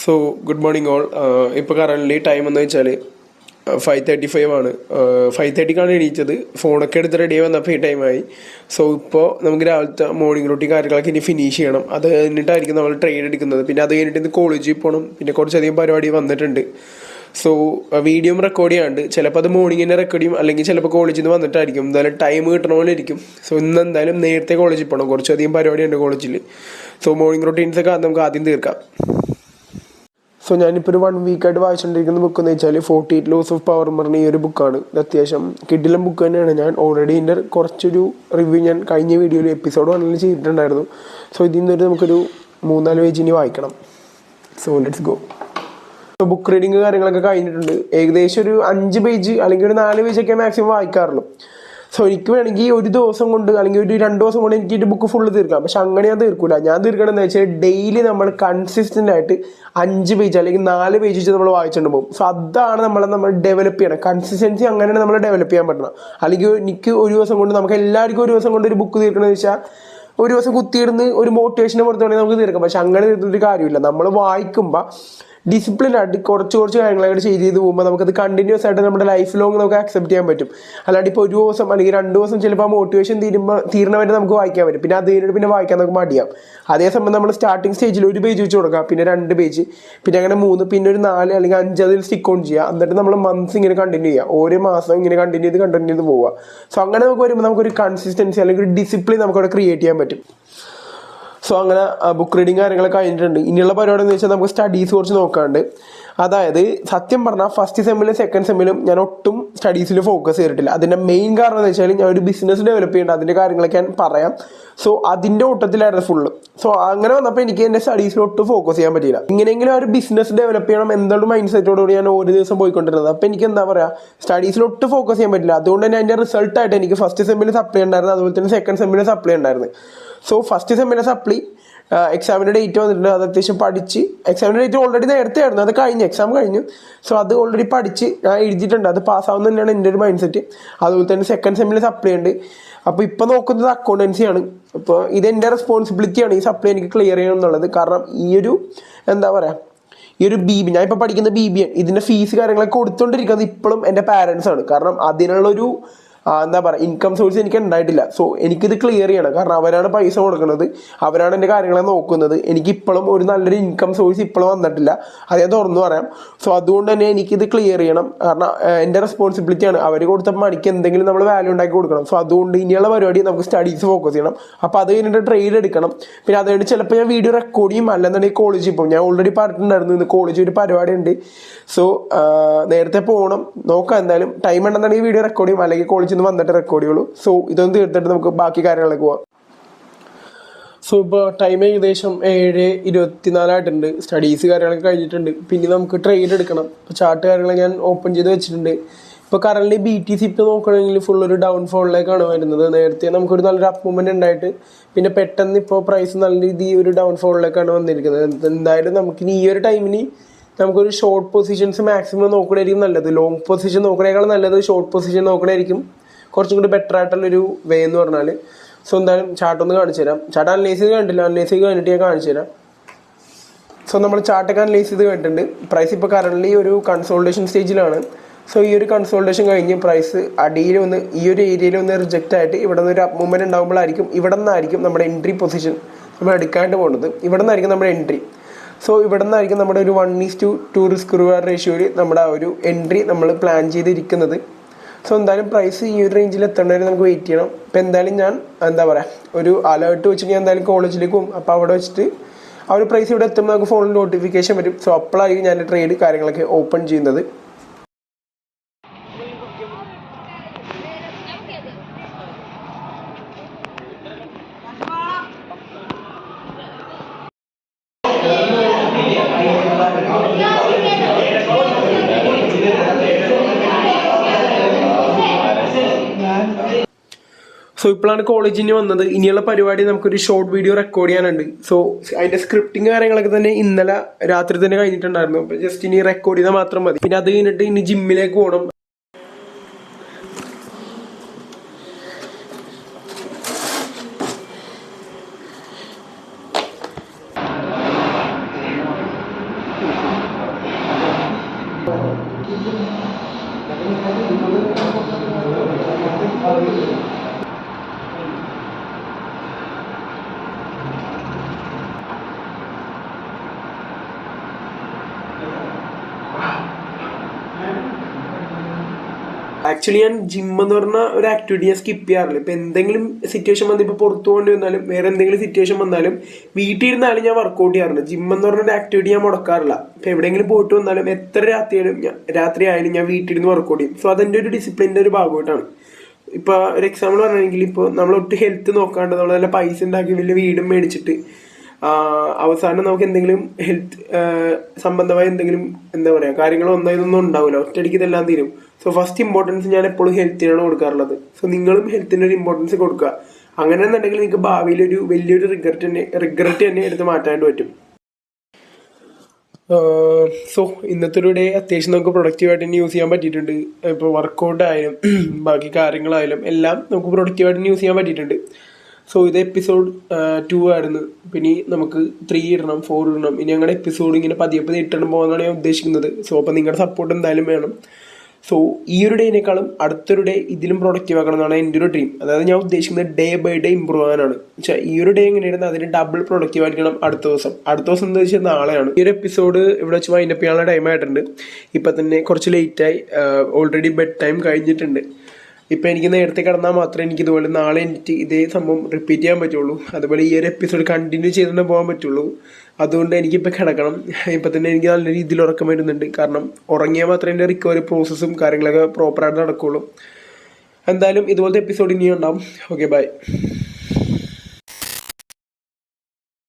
So good morning all. ഇപ്പോൾ current time എന്ന് വെച്ചാൽ 5:35 ആണ്. 5:30ക്കാണ് എണീച്ചത്. ഫോണൊക്കെ എടുത്ത് റെഡി ആയി വന്നപ്പോൾ ഈ ടൈമായി. സോ ഇപ്പോൾ നമുക്ക് രാവിലത്തെ മോർണിംഗ് റൂട്ടീൻ കാര്യങ്ങളൊക്കെ ഇനി ഫിനിഷ് ചെയ്യണം. അത് കഴിഞ്ഞിട്ടായിരിക്കും നമ്മൾ ട്രെയിൻ എടുക്കുന്നത്. പിന്നെ അത് കഴിഞ്ഞിട്ട് ഇന്ന് കോളേജിൽ പോകണം. പിന്നെ കുറച്ചധികം പരിപാടി വന്നിട്ടുണ്ട്. സോ വീഡിയോ റെക്കോർഡ് ചെയ്യാണ്ട് ചിലപ്പോൾ അത് മോർണിംഗ് തന്നെ റെക്കോർഡ് ചെയ്യും, അല്ലെങ്കിൽ ചിലപ്പോൾ കോളേജിൽ നിന്ന് വന്നിട്ടായിരിക്കും. എന്തായാലും ടൈം കിട്ടണ പോലെ ഇരിക്കും. സോ ഇന്ന് എന്തായാലും നേരത്തെ കോളേജിൽ പോകണം. കുറച്ചധികം പരിപാടിയുണ്ട് കോളേജിൽ. സോ മോർണിംഗ് റൂട്ടീൻസൊക്കെ നമുക്ക് ആദ്യം തീർക്കാം. സോ ഞാനിപ്പോൾ ഒരു 1 വീക്കായിട്ട് വായിച്ചുകൊണ്ടിരിക്കുന്ന ബുക്ക് എന്ന് വെച്ചാൽ 48 Laws of Power എന്ന് പറഞ്ഞ ഈ ഒരു ബുക്കാണ്. ഇത് അത്യാവശ്യം കിഡിലും ബുക്ക് തന്നെയാണ്. ഞാൻ ഓൾറെഡി ഇതിൻ്റെ കുറച്ചൊരു റിവ്യൂ ഞാൻ കഴിഞ്ഞ വീഡിയോയിൽ എപ്പിസോഡ് 1 ചെയ്തിട്ടുണ്ടായിരുന്നു. സോ ഇതിൽ നിന്നൊരു നമുക്കൊരു 3-4 പേജ് ഇനി വായിക്കണം. So let's go. So book reading കാര്യങ്ങളൊക്കെ കഴിഞ്ഞിട്ടുണ്ട്. ഏകദേശം ഒരു 5 പേജ് അല്ലെങ്കിൽ ഒരു 4 പേജൊക്കെ മാക്സിമം വായിക്കാറുള്ളൂ. സോ എനിക്ക് വേണമെങ്കിൽ ഒരു ദിവസം കൊണ്ട് അല്ലെങ്കിൽ ഒരു 2 ദിവസം കൊണ്ട് എനിക്ക് ഈ ബുക്ക് ഫുള്ള് തീർക്കാം. പക്ഷെ അങ്ങനെ ഞാൻ തീർക്കില്ല. ഞാൻ തീർക്കണമെന്ന് വെച്ചാൽ ഡെയിലി നമ്മൾ കൺസിസ്റ്റൻ്റ് ആയിട്ട് 5 പേജ് അല്ലെങ്കിൽ 4 പേജ് വെച്ച് നമ്മൾ വായിച്ചുകൊണ്ട് പോകും. സോ അതാണ് നമ്മൾ ഡെവലപ്പ് ചെയ്യണം. കൺസിസ്റ്റൻസി അങ്ങനെയാണ് നമ്മൾ ഡെവലപ്പ് ചെയ്യാൻ പറ്റണം. അല്ലെങ്കിൽ എനിക്ക് ഒരു ദിവസം കൊണ്ട് നമുക്ക് എല്ലാവർക്കും ഒരു ദിവസം കൊണ്ട് ഒരു ബുക്ക് തീർക്കണമെന്ന് വെച്ചാൽ ഒരു ദിവസം കുത്തിയിടുന്ന് ഒരു മോട്ടിവേഷനെ പുറത്ത് വേണമെങ്കിൽ നമുക്ക് തീർക്കാം. പക്ഷെ അങ്ങനെ തീർത്തിട്ട് കാര്യമില്ല. നമ്മൾ വായിക്കുമ്പോൾ ഡിസിപ്ലിൻ ആയിട്ട് കുറച്ച് കാര്യങ്ങളായിട്ട് ചെയ്ത് പോകുമ്പോൾ നമുക്കത് കണ്ടിന്യൂസ് ആയിട്ട് നമ്മുടെ ലൈഫ് ലോങ് നമുക്ക് അക്സെപ്റ്റ് ചെയ്യാൻ പറ്റും. അല്ലാണ്ട് ഇപ്പോൾ ഒരു ദിവസം അല്ലെങ്കിൽ 2 ദിവസം ചിലപ്പോൾ ആ മോട്ടിവേഷൻ തീരണ വരെ നമുക്ക് വായിക്കാൻ പറ്റും. പിന്നെ അത് കഴിഞ്ഞിട്ട് പിന്നെ വായിക്കാൻ നമുക്ക് മടിയാം. അതേസമയം നമ്മൾ സ്റ്റാർട്ടിങ് സ്റ്റേജിൽ 1 പേജ് വെച്ച് കൊടുക്കുക, പിന്നെ 2 പേജ്, പിന്നെ അങ്ങനെ 3, പിന്നെ ഒരു 4 അല്ലെങ്കിൽ 5 അതിൽ സ്റ്റിക്ക് ഓൺ ചെയ്യുക. എന്നിട്ട് നമ്മൾ മന്ത്സ് ഇങ്ങനെ കണ്ടിന്യൂ ചെയ്യുക. ഓരോ മാസം ഇങ്ങനെ കണ്ടിന്യൂ ചെയ്ത് പോവുക. സോ അങ്ങനെ നമുക്ക് വരുമ്പോൾ നമുക്കൊരു കൺസിസ്റ്റൻസി അല്ലെങ്കിൽ ഒരു ഡിസിപ്ലിൻ നമുക്കവിടെ ക്രിയേറ്റ് ചെയ്യാൻ പറ്റും. സോ അങ്ങനെ ബുക്ക് റീഡിങ് കാര്യങ്ങളൊക്കെ കഴിഞ്ഞിട്ടുണ്ട്. ഇനിയുള്ള പരിപാടി എന്ന് വെച്ചാൽ നമുക്ക് സ്റ്റഡീസ് കുറച്ച് നോക്കാണ്ട്. അതായത് സത്യം പറഞ്ഞാൽ ഫസ്റ്റ് സെമ്മിലും സെക്കൻഡ് സെമ്മിലും ഞാൻ ഒട്ടും സ്റ്റഡീസിൽ ഫോക്കസ് ചെയ്തിട്ടില്ല. അതിൻ്റെ മെയിൻ കാരണം എന്ന് വെച്ചാൽ ഞാൻ ഒരു ബിസിനസ് ഡെവലപ്പ് ചെയ്യേണ്ട അതിൻ്റെ കാര്യങ്ങളൊക്കെ ഞാൻ പറയാം. സോ അതിൻ്റെ ഓട്ടത്തിലായിരുന്നു ഫുള്ള്. സോ അങ്ങനെ വന്നപ്പോൾ എനിക്ക് എൻ്റെ സ്റ്റഡീസിൽ ഒട്ടും ഫോക്കസ് ചെയ്യാൻ പറ്റിയില്ല. ഇങ്ങനെയെങ്കിലും ആ ഒരു ബിസിനസ് ഡെവലപ്പ് ചെയ്യണം എന്നുള്ള മൈൻഡ് സെറ്റോടുകൂടി ഞാൻ ഓരോ ദിവസം പോയിക്കൊണ്ടിരുന്നത്. അപ്പോൾ എനിക്ക് എന്താ പറയുക, സ്റ്റഡീസിൽ ഒട്ടും ഫോക്കസ് ചെയ്യാൻ പറ്റില്ല. അതുകൊണ്ട് തന്നെ അതിൻ്റെ റിസൾട്ടായിട്ട് എനിക്ക് ഫസ്റ്റ് സെമ്മിൽ സപ്ലൈ ഉണ്ടായിരുന്നു, അതുപോലെ തന്നെ സെക്കൻഡ് സെമ്മിൽ സപ്ലൈ ഉണ്ടായിരുന്നു. സോ ഫസ്റ്റ് സെമ്മിലെ സപ്ലി എക്സാമിൻ്റെ ഡേറ്റ് വന്നിട്ടുണ്ട്. അത് അത്യാവശ്യം പഠിച്ച്, എക്സാമിൻ്റെ ഡേറ്റ് ഓൾറെഡി നേരത്തെ ആയിരുന്നു, അത് കഴിഞ്ഞു, എക്സാം കഴിഞ്ഞു. സോ അത് ഓൾറെഡി പഠിച്ച് ഞാൻ എഴുതിയിട്ടുണ്ട്. അത് പാസ്സാവുന്ന തന്നെയാണ് എൻ്റെ ഒരു മൈൻഡ് സെറ്റ്. അതുപോലെ തന്നെ സെക്കൻഡ് സെമ്മിൽ സപ്ലൈ ഉണ്ട്. അപ്പോൾ ഇപ്പോൾ നോക്കുന്നത് അക്കൗണ്ടൻസിയാണ്. അപ്പോൾ ഇതെൻ്റെ റെസ്പോൺസിബിലിറ്റിയാണ് ഈ സപ്ലൈ എനിക്ക് ക്ലിയർ ചെയ്യണം എന്നുള്ളത്. കാരണം ഈ ഒരു എന്താ പറയുക, ഈ ഒരു BBA ഞാൻ ഇപ്പോൾ പഠിക്കുന്ന BBA ഇതിൻ്റെ ഫീസ് കാര്യങ്ങളൊക്കെ കൊടുത്തുകൊണ്ടിരിക്കുന്നത് ഇപ്പോഴും എൻ്റെ പാരൻസ് ആണ്. കാരണം അതിനുള്ളൊരു എന്താ പറയുക ഇൻകം സോഴ്സ് എനിക്ക് ഉണ്ടായിട്ടില്ല. സോ എനിക്കിത് ക്ലിയർ ചെയ്യണം. കാരണം അവരാണ് പൈസ കൊടുക്കുന്നത്, അവരാണ് എൻ്റെ കാര്യങ്ങളെ നോക്കുന്നത്. എനിക്കിപ്പോഴും ഒരു നല്ലൊരു ഇൻകം സോഴ്സ് ഇപ്പോഴും വന്നിട്ടില്ല, അത് ഞാൻ തുറന്നു പറയാം. സോ അതുകൊണ്ട് തന്നെ എനിക്കിത് ക്ലിയർ ചെയ്യണം. കാരണം എൻ്റെ റെസ്പോൺസിബിലിറ്റിയാണ്. അവർ കൊടുത്ത മണിക്ക് എന്തെങ്കിലും നമ്മൾ വാല്യൂ ഉണ്ടാക്കി കൊടുക്കണം. സോ അതുകൊണ്ട് ഇനിയുള്ള പരിപാടി നമുക്ക് സ്റ്റഡീസ് ഫോക്കസ് ചെയ്യണം. അപ്പോൾ അത് കഴിഞ്ഞിട്ട് ട്രെയിൻ എടുക്കണം. പിന്നെ അത് കഴിഞ്ഞിട്ട് ചിലപ്പോൾ ഞാൻ വീഡിയോ റെക്കോർഡ് ചെയ്യും, അല്ലെന്നുണ്ടെങ്കിൽ കോളേജിൽ പോകും. ഞാൻ ഓൾറെഡി പറഞ്ഞിട്ടുണ്ടായിരുന്നു ഇന്ന് കോളേജിൽ ഒരു പരിപാടി ഉണ്ട്. സോ നേരത്തെ പോകണം, നോക്കാം. എന്തായാലും ടൈം ഉണ്ടെന്നുണ്ടെങ്കിൽ വീഡിയോ റെക്കോർഡ് ചെയ്യും, അല്ലെങ്കിൽ കോളേജിൽ നിന്ന് വന്നിട്ട് റെക്കോർഡ് ചെയ്യുള്ളൂ. സോ ഇതൊന്നും തീർത്തിട്ട് നമുക്ക് ബാക്കി കാര്യങ്ങളിലേക്ക് പോവാം. സോ ഇപ്പോൾ ടൈം ഏകദേശം 7:24 സ്റ്റഡീസ് കാര്യങ്ങളൊക്കെ കഴിഞ്ഞിട്ടുണ്ട്. പിന്നെ നമുക്ക് ട്രെയിൻ എടുക്കണം. ഇപ്പോൾ ചാർട്ട് കാര്യങ്ങളൊക്കെ ഞാൻ ഓപ്പൺ ചെയ്ത് വെച്ചിട്ടുണ്ട്. ഇപ്പോൾ കറൻറ്റ്ലി BTC ഇപ്പോൾ നോക്കണമെങ്കിൽ ഫുൾ ഒരു ഡൗൺഫോളിലേക്കാണ് വരുന്നത്. നേരത്തെ നമുക്കൊരു നല്ലൊരു അപ്പ് മൂവ്മെൻറ്റ് ഉണ്ടായിട്ട് പിന്നെ പെട്ടെന്ന് ഇപ്പോൾ പ്രൈസ് നല്ല രീതിയിൽ ഒരു ഡൗൺഫോളിലേക്കാണ് വന്നിരിക്കുന്നത്. എന്തായാലും നമുക്കിനി ഈ ഒരു ടൈമിന് നമുക്കൊരു ഷോർട്ട് പൊസിഷൻസ് മാക്സിമം നോക്കണമായിരിക്കും നല്ലത്. ലോങ് പൊസിഷൻ നോക്കണേക്കാൾ നല്ലത് ഷോർട്ട് പൊസിഷൻ നോക്കണമായിരിക്കും കുറച്ചും കൂടി ബെറ്റർ ആയിട്ടുള്ളൊരു വേ എന്ന് പറഞ്ഞാൽ. സോ എന്തായാലും ചാർട്ടൊന്ന് കാണിച്ചു തരാം. ചാർട്ട് അനലൈസ് ചെയ്ത് കണ്ടില്ല, അനലൈസ് ചെയ്ത് കഴിഞ്ഞിട്ട് ഞാൻ കാണിച്ചു തരാം. സോ നമ്മൾ ചാർട്ടൊക്കെ അനലൈസ് ചെയ്ത് കണ്ടിട്ടുണ്ട്. പ്രൈസ് ഇപ്പോൾ കറൻറ്റ്ലി ഒരു കൺസോൾട്ടേഷൻ സ്റ്റേജിലാണ്. സോ ഈ ഒരു കൺസോൾട്ടേഷൻ കഴിഞ്ഞ് പ്രൈസ് അടിയിൽ ഒന്ന് ഈ ഒരു ഏരിയയിൽ ഒന്ന് റിജക്റ്റ് ആയിട്ട് ഇവിടെ നിന്ന് ഒരു അപ്പ് മൂവ്മെൻറ്റ് ഉണ്ടാകുമ്പോഴായിരിക്കും ഇവിടെ നിന്നായിരിക്കും നമ്മുടെ എൻട്രി പൊസിഷൻ നമ്മൾ എടുക്കാണ്ട് പോകുന്നത്. ഇവിടെ നിന്നായിരിക്കും നമ്മുടെ എൻട്രി. സോ ഇവിടെ നിന്നായിരിക്കും നമ്മുടെ ഒരു 1:2 റിസ്ക് റിവാർഡ് റേഷ്യോയിൽ നമ്മുടെ ആ ഒരു എൻട്രി നമ്മൾ പ്ലാൻ ചെയ്തിരിക്കുന്നത്. സോ എന്തായാലും പ്രൈസ് ഈ ഒരു റേഞ്ചിൽ എത്തേണ്ടവരെ നമുക്ക് വെയിറ്റ് ചെയ്യണം. ഇപ്പം എന്തായാലും ഞാൻ എന്താ പറയുക ഒരു അലേർട്ട് വെച്ചിട്ട് ഞാൻ എന്തായാലും കോളേജിലേക്ക് പോകും. അപ്പോൾ അവിടെ വെച്ചിട്ട് ആ ഒരു പ്രൈസ് ഇവിടെ എത്തുമ്പോൾ നമുക്ക് ഫോണിൽ നോട്ടിഫിക്കേഷൻ വരും. സോ അപ്പോഴായിരിക്കും ഞാൻ ട്രേഡ് കാര്യങ്ങളൊക്കെ ഓപ്പൺ ചെയ്യുന്നത്. സോ ഇപ്പോഴാണ് കോളേജിന് വന്നത്. ഇനിയുള്ള പരിപാടി നമുക്കൊരു ഷോർട്ട് വീഡിയോ റെക്കോർഡ് ചെയ്യാനുണ്ട്. സോ അതിൻ്റെ സ്ക്രിപ്റ്റിംഗ് കാര്യങ്ങളൊക്കെ തന്നെ ഇന്നലെ രാത്രി തന്നെ കഴിഞ്ഞിട്ടുണ്ടായിരുന്നു. അപ്പോൾ ജസ്റ്റ് ഇനി റെക്കോർഡ് ചെയ്താൽ മാത്രം മതി. പിന്നെ അത് കഴിഞ്ഞിട്ട് ഇനി ജിമ്മിലേക്ക് പോകണം. ആക്ച്വലി ഞാൻ ജിം എന്ന് പറഞ്ഞ ഒരു ആക്ടിവിറ്റി ഞാൻ സ്കിപ്പ് ചെയ്യാറില്ല. ഇപ്പൊ എന്തെങ്കിലും സിറ്റുവേഷൻ വന്ന് ഇപ്പൊ പുറത്തു പോകേണ്ടി വന്നാലും വേറെ എന്തെങ്കിലും സിറ്റുവേഷൻ വന്നാലും വീട്ടിൽ ഇരുന്നാലും ഞാൻ വർക്കൗട്ട് ചെയ്യാറുണ്ട്. ജിം എന്ന് പറഞ്ഞ ഒരു ആക്ടിവിറ്റി ഞാൻ മുടക്കാറില്ല. ഇപ്പൊ എവിടെയെങ്കിലും പോയിട്ട് വന്നാലും എത്ര രാത്രി ആയാലും ഞാൻ വീട്ടിൽ ഇരുന്ന് വർക്കൗട്ട് ചെയ്യും. സോ അതെന്റെ ഒരു ഡിസിപ്ലിന്റെ ഒരു ഭാഗമായിട്ടാണ്. ഇപ്പൊ ഒരു എക്സാമ്പിൾ പറഞ്ഞെങ്കിൽ ഇപ്പോൾ നമ്മൾ ഒട്ടും ഹെൽത്ത് നോക്കാണ്ട് നമ്മൾ നല്ല പൈസ ഉണ്ടാക്കി വലിയ വീടും മേടിച്ചിട്ട് അവസാനം നമുക്ക് എന്തെങ്കിലും ഹെൽത്ത് സംബന്ധമായ എന്തെങ്കിലും എന്താ പറയാ കാര്യങ്ങളോ ഇതൊന്നും ഉണ്ടാവില്ല. ഒറ്റയടിക്ക് ഇതെല്ലാം തീരും. സോ ഫസ്റ്റ് ഇമ്പോർട്ടൻസ് ഞാൻ എപ്പോഴും ഹെൽത്തിനാണ് കൊടുക്കാറുള്ളത്. സോ നിങ്ങളും ഹെൽത്തിന് ഒരു ഇമ്പോർട്ടൻസ് കൊടുക്കുക. അങ്ങനെയാണെന്നുണ്ടെങ്കിൽ നിങ്ങൾക്ക് ഭാവിയിൽ ഒരു വലിയൊരു റിഗ്രറ്റ് തന്നെ എടുത്ത് മാറ്റാനായിട്ട് പറ്റും. സോ ഇന്നത്തെ ഒരു ഡേ അത്യാവശ്യം നമുക്ക് പ്രൊഡക്റ്റീവായിട്ട് തന്നെ യൂസ് ചെയ്യാൻ പറ്റിയിട്ടുണ്ട്. ഇപ്പോൾ വർക്കൗട്ട് ആയാലും ബാക്കി കാര്യങ്ങളായാലും എല്ലാം നമുക്ക് പ്രൊഡക്റ്റീവായിട്ട് തന്നെ യൂസ് ചെയ്യാൻ പറ്റിയിട്ടുണ്ട്. സോ ഇത് എപ്പിസോഡ് 2 ആയിരുന്നു. പിന്നെ നമുക്ക് 3 ഇടണം, 4 ഇടണം. ഇനി ഞങ്ങളുടെ എപ്പിസോഡ് ഇങ്ങനെ പതിയെ ഇട്ടിട്ട് പോകുന്നതാണ് ഞാൻ ഉദ്ദേശിക്കുന്നത്. സോ അപ്പം നിങ്ങളുടെ സപ്പോർട്ട് എന്തായാലും വേണം. സോ ഈ ഒരു ഡേനേക്കാളും അടുത്തൊരു ഡേ ഇതിലും പ്രൊഡക്റ്റീവ് ആക്കണം എന്നാണ് എൻ്റെ ഒരു ഡ്രീം. അതായത് ഞാൻ ഉദ്ദേശിക്കുന്നത് ഡേ ബൈ ഡേ ഇമ്പ്രൂവ് ആകാനാണ്. പക്ഷേ ഈ ഒരു ഡേ എങ്ങനെയായിരുന്നു അതിന് ഡബിൾ പ്രൊഡക്റ്റീവ് ആയിരിക്കണം അടുത്ത ദിവസം എന്ന് വെച്ചാൽ നാളെയാണ്. ഈ ഒരു എപ്പിസോഡ് ഇവിടെ വെച്ച് വൈൻഡപ്പ് ചെയ്യാനുള്ള ടൈം ആയിട്ടുണ്ട്. ഇപ്പം തന്നെ കുറച്ച് ലേറ്റായി. ഓൾറെഡി ബെഡ് ടൈം കഴിഞ്ഞിട്ടുണ്ട്. ഇപ്പം എനിക്ക് നേരത്തെ കിടന്നാൽ മാത്രമേ എനിക്ക് ഇതുപോലെ നാളെ എനിക്ക് ഇതേ സംഭവം റിപ്പീറ്റ് ചെയ്യാൻ പറ്റുള്ളൂ. അതുപോലെ ഈ ഒരു എപ്പിസോഡ് കണ്ടിന്യൂ ചെയ്തുകൊണ്ട് പോകാൻ പറ്റുള്ളൂ. അതുകൊണ്ട് എനിക്കിപ്പോൾ കിടക്കണം. ഇപ്പം തന്നെ എനിക്ക് നല്ല രീതിയിൽ ഉറക്കം വരുന്നുണ്ട്. കാരണം ഉറങ്ങിയാൽ മാത്രമേ എൻ്റെ റിക്കവറി പ്രോസസ്സും കാര്യങ്ങളൊക്കെ പ്രോപ്പറായിട്ട് നടക്കുകയുള്ളൂ. എന്തായാലും ഇതുപോലത്തെ എപ്പിസോഡ് ഇനിയും ഉണ്ടാവും. Okay, by.